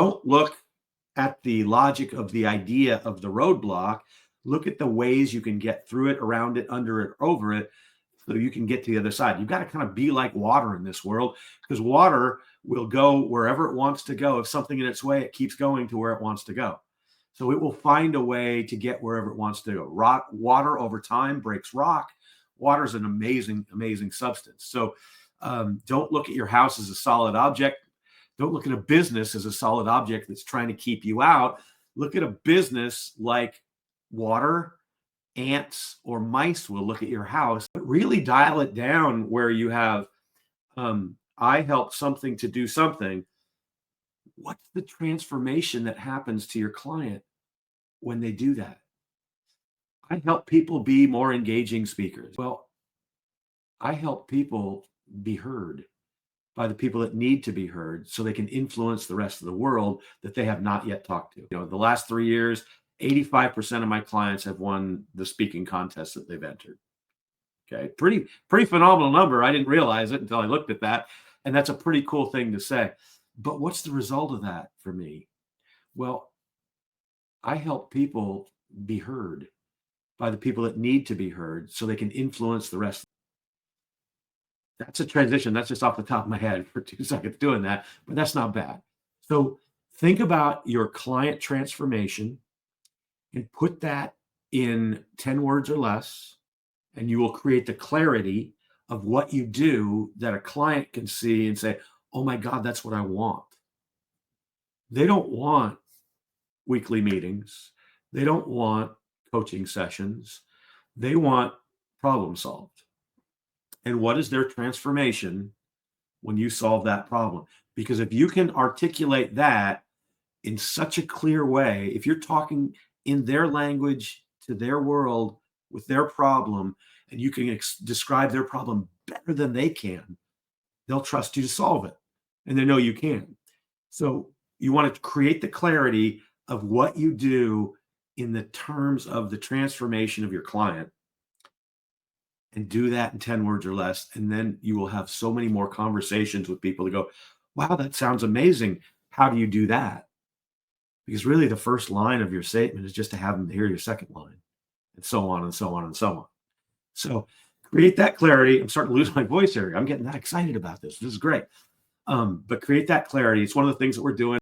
Don't look at the logic of the idea of the roadblock. Look at the ways you can get through it, around it, under it, over it, so you can get to the other side. You've got to kind of be like water in this world, because water will go wherever it wants to go. If something in its way, it keeps going to where it wants to go. So it will find a way to get wherever it wants to go. Water over time breaks rock. Water is an amazing, amazing substance. So don't look at your house as a solid object. Don't look at a business as a solid object that's trying to keep you out. Look at a business like water. Ants or mice will look at your house, but really dial it down where you have, I help something to do something. What's the transformation that happens to your client when they do that? I help people be more engaging speakers. Well, I help people be heard by the people that need to be heard so they can influence the rest of the world that they have not yet talked to. The last 3 years, 85% of my clients have won the speaking contest that they've entered. Okay. Pretty phenomenal number. I didn't realize it until I looked at that. And that's a pretty cool thing to say. But what's the result of that for me? Well, I help people be heard by the people that need to be heard so they can influence the rest. That's a transition. That's just off the top of my head for 2 seconds doing that, but that's not bad. So think about your client transformation and put that in 10 words or less, and you will create the clarity of what you do that a client can see and say, oh my God, that's what I want. They don't want weekly meetings. They don't want coaching sessions. They want problem solved. And what is their transformation when you solve that problem? Because if you can articulate that in such a clear way, if you're talking in their language to their world with their problem, and you can describe their problem better than they can, they'll trust you to solve it. And they know you can. So you want to create the clarity of what you do in the terms of the transformation of your client, and do that in 10 words or less. And then you will have so many more conversations with people to go, wow, that sounds amazing. How do you do that? Because really the first line of your statement is just to have them hear your second line, and so on and so on and so on. So create that clarity. I'm starting to lose my voice here. I'm getting that excited about this. This is great. But create that clarity. It's one of the things that we're doing.